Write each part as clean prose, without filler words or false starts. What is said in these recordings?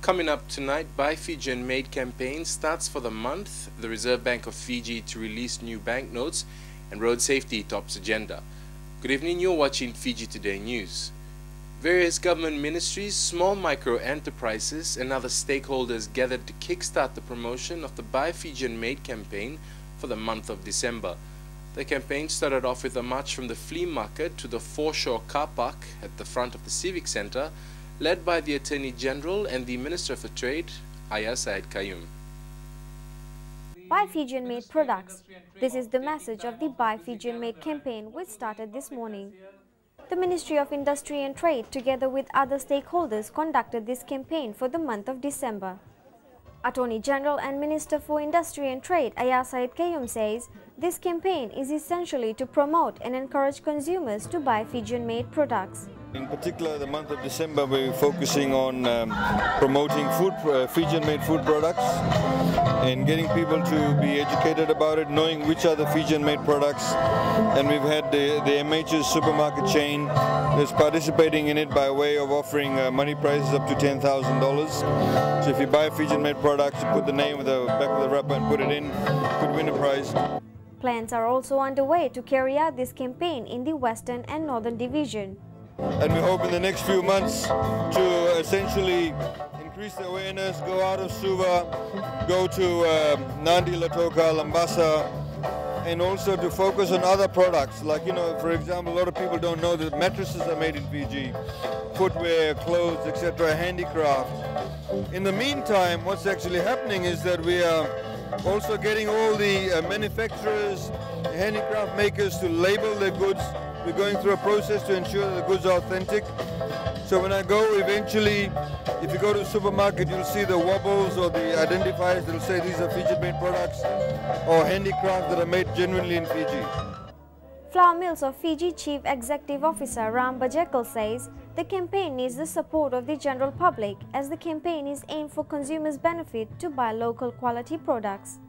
Coming up tonight, Buy Fiji Made Campaign starts for the month, the Reserve Bank of Fiji to release new banknotes, and road safety tops agenda. Good evening, you're watching Fiji Today News. Various government ministries, small micro enterprises and other stakeholders gathered to kickstart the promotion of the Buy Fiji Made campaign for the month of December. The campaign started off with a march from the flea market to the foreshore car park at the front of the Civic Centre, led by the Attorney General and the Minister for Trade, Aya Said Qayyum. Buy Fiji Made products. This is the message of the Buy Fiji Made campaign, which started this morning. The Ministry of Industry and Trade, together with other stakeholders, conducted this campaign for the month of December. Attorney General and Minister for Industry and Trade, Aya Said Qayyum, says this campaign is essentially to promote and encourage consumers to buy Fijian-made products. In particular, the month of December, we're focusing on promoting Fijian-made food products and getting people to be educated about it, knowing which are the Fijian-made products. And we've had the MH's supermarket chain that's participating in it by way of offering money prizes up to $10,000. So if you buy Fijian-made products, you put the name with the back of the wrapper and put it in, you could win a prize. Plans are also underway to carry out this campaign in the Western and Northern Division. And we hope in the next few months to essentially increase the awareness, go out of Suva, go to Nandi, Latoka, Lambasa, and also to focus on other products. Like, for example, a lot of people don't know that mattresses are made in Fiji, footwear, clothes, etc., handicraft. In the meantime, what's actually happening is that we are also getting all the manufacturers, handicraft makers to label their goods. We're going through a process to ensure that the goods are authentic. So when I go, eventually, if you go to the supermarket, you'll see the wobbles or the identifiers that will say these are Fiji-made products or handicraft that are made genuinely in Fiji. Flour Mills of Fiji Chief Executive Officer Ram Bajekal says the campaign needs the support of the general public, as the campaign is aimed for consumers' benefit to buy local quality products.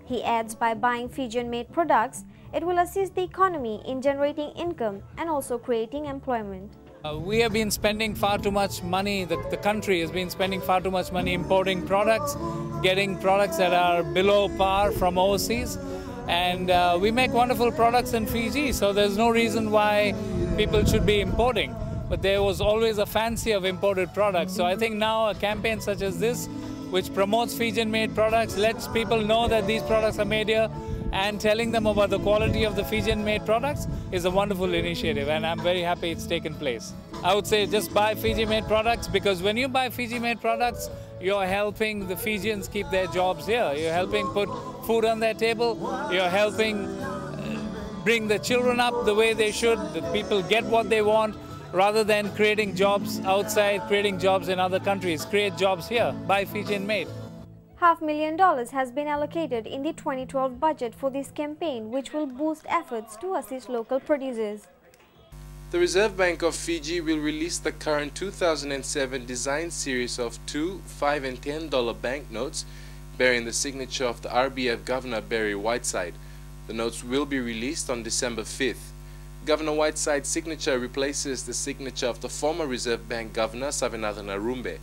He adds, by buying Fijian-made products, it will assist the economy in generating income and also creating employment. We have been spending far too much money, the country has been spending far too much money importing products, getting products that are below par from overseas. And we make wonderful products in Fiji, so there's no reason why people should be importing. But there was always a fancy of imported products. So I think now a campaign such as this, which promotes Fijian-made products, lets people know that these products are made here, and telling them about the quality of the Fijian-made products is a wonderful initiative, and I'm very happy it's taken place. I would say just buy Fiji-made products, because when you buy Fiji-made products, you're helping the Fijians keep their jobs here. You're helping put food on their table. You're helping bring the children up the way they should, that people get what they want, rather than creating jobs outside, creating jobs in other countries. Create jobs here. Buy Fijian-made. $500,000 has been allocated in the 2012 budget for this campaign, which will boost efforts to assist local producers. The Reserve Bank of Fiji will release the current 2007 design series of $2, $5 and $10 banknotes bearing the signature of the RBF Governor Barry Whiteside. The notes will be released on December 5th. Governor Whiteside's signature replaces the signature of the former Reserve Bank Governor Savinathan Arumbe.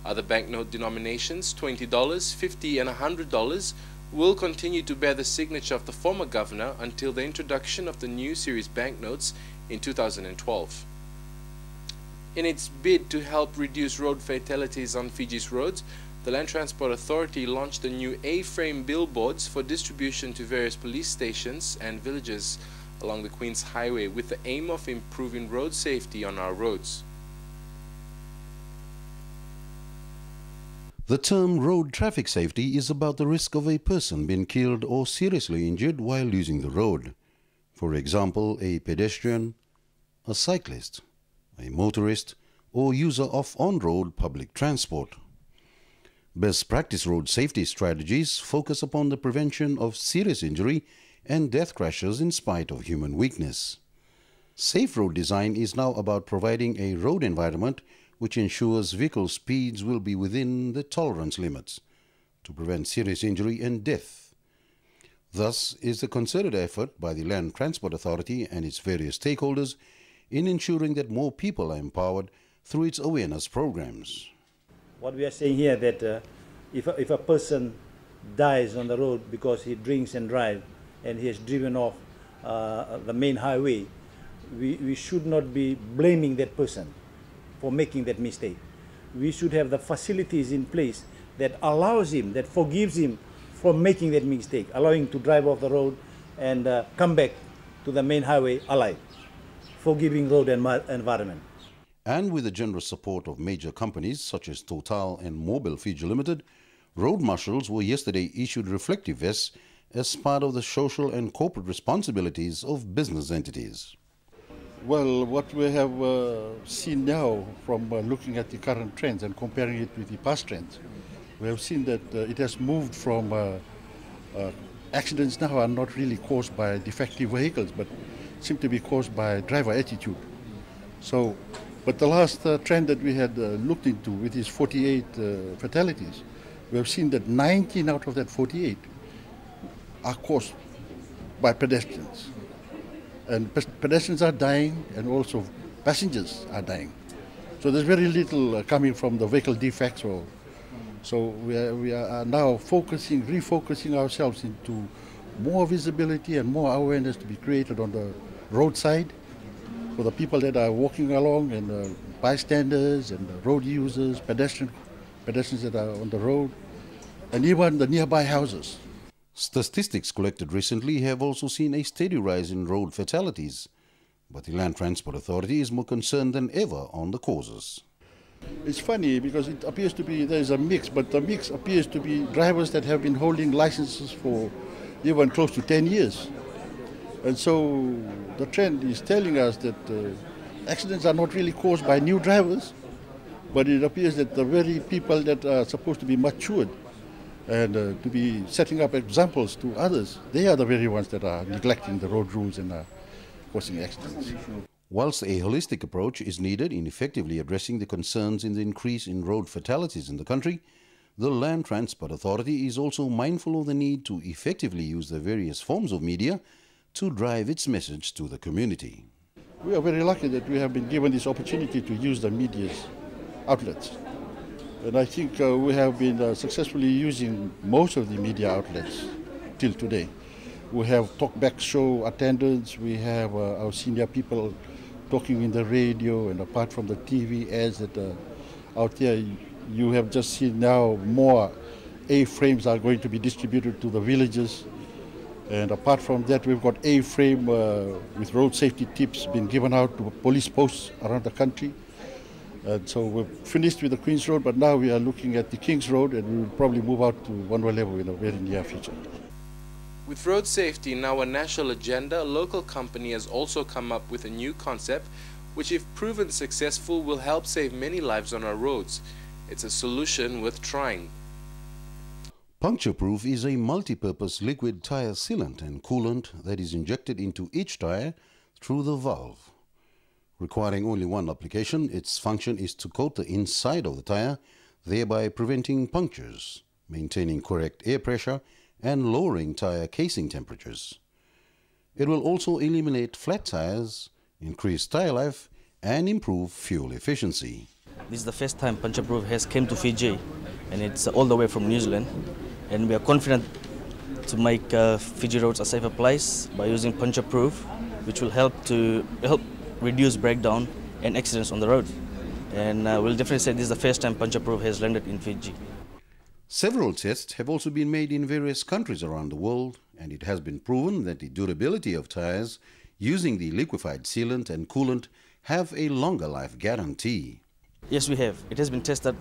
Other banknote denominations, $20, $50 and $100, will continue to bear the signature of the former governor until the introduction of the new series banknotes in 2012. In its bid to help reduce road fatalities on Fiji's roads, the Land Transport Authority launched the new A-frame billboards for distribution to various police stations and villages along the Queen's Highway, with the aim of improving road safety on our roads. The term road traffic safety is about the risk of a person being killed or seriously injured while using the road. For example, a pedestrian, a cyclist, a motorist, or user of on-road public transport. Best practice road safety strategies focus upon the prevention of serious injury and death crashes in spite of human weakness. Safe road design is now about providing a road environment which ensures vehicle speeds will be within the tolerance limits to prevent serious injury and death. Thus is the concerted effort by the Land Transport Authority and its various stakeholders in ensuring that more people are empowered through its awareness programs. What we are saying here that if a person dies on the road because he drinks and drives and he has driven off the main highway, we should not be blaming that person for making that mistake. We should have the facilities in place that allows him, that forgives him from making that mistake, allowing him to drive off the road and come back to the main highway alive, forgiving road and environment. And with the generous support of major companies such as Total and Buy Fiji Limited, road marshals were yesterday issued reflective vests as part of the social and corporate responsibilities of business entities. Well, what we have seen now from looking at the current trends and comparing it with the past trends, we have seen that it has moved from accidents now are not really caused by defective vehicles, but seem to be caused by driver attitude. So, but the last trend that we had looked into with these 48 fatalities, we have seen that 19 out of that 48 are caused by pedestrians. And pedestrians are dying and also passengers are dying. So there's very little coming from the vehicle defects. So we are now refocusing ourselves into more visibility and more awareness to be created on the roadside for the people that are walking along and bystanders and road users, pedestrians that are on the road, and even the nearby houses. Statistics collected recently have also seen a steady rise in road fatalities, but the Land Transport Authority is more concerned than ever on the causes. It's funny because it appears to be there's a mix, but the mix appears to be drivers that have been holding licenses for even close to 10 years. And so the trend is telling us that accidents are not really caused by new drivers, but it appears that the very people that are supposed to be matured and to be setting up examples to others, they are the very ones that are neglecting the road rules and are causing accidents. Whilst a holistic approach is needed in effectively addressing the concerns in the increase in road fatalities in the country, the Land Transport Authority is also mindful of the need to effectively use the various forms of media to drive its message to the community. We are very lucky that we have been given this opportunity to use the media's outlets. And I think we have been successfully using most of the media outlets till today. We have talkback show attendance, we have our senior people talking in the radio, and apart from the TV ads that are out there, you have just seen now more A-frames are going to be distributed to the villages. And apart from that, we've got A-frame with road safety tips being given out to police posts around the country. And so we've finished with the Queen's Road, but now we are looking at the King's Road, and we will probably move out to Wanwa level in a very near future. With road safety now a national agenda, a local company has also come up with a new concept which, if proven successful, will help save many lives on our roads. It's a solution worth trying. Puncture Proof is a multi-purpose liquid tire sealant and coolant that is injected into each tire through the valve. Requiring only one application, its function is to coat the inside of the tire, thereby preventing punctures, maintaining correct air pressure, and lowering tire casing temperatures. It will also eliminate flat tires, increase tire life, and improve fuel efficiency. This is the first time Puncture Proof has come to Fiji, and it's all the way from New Zealand. And we are confident to make Fiji roads a safer place by using Puncture Proof, which will help reduce breakdown and accidents on the road. And we'll definitely say this is the first time Puncture Proof has landed in Fiji. Several tests have also been made in various countries around the world, and it has been proven that the durability of tires using the liquefied sealant and coolant have a longer life guarantee. Yes, we have. It has been tested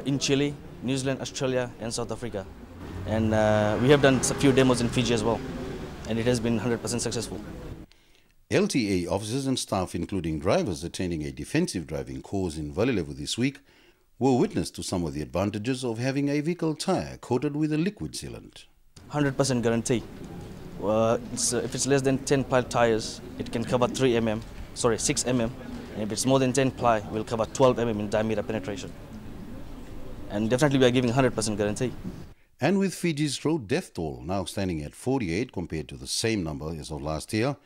in Chile, New Zealand, Australia and South Africa. And we have done a few demos in Fiji as well, and it has been 100% successful. LTA officers and staff, including drivers attending a defensive driving course in Valilevu this week, were witness to some of the advantages of having a vehicle tire coated with a liquid sealant. 100% guarantee. If it's less than 10 ply tires, it can cover 6 mm. And if it's more than 10 ply, we'll cover 12 mm in diameter penetration. And definitely we are giving 100% guarantee. And with Fiji's road death toll now standing at 48 compared to the same number as of last year,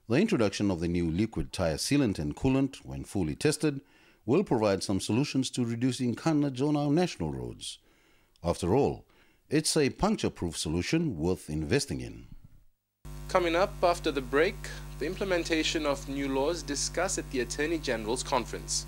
the introduction of the new liquid tire sealant and coolant, when fully tested, will provide some solutions to reducing carnage on our national roads. After all, it's a puncture-proof solution worth investing in. Coming up after the break, the implementation of new laws discussed at the Attorney General's conference.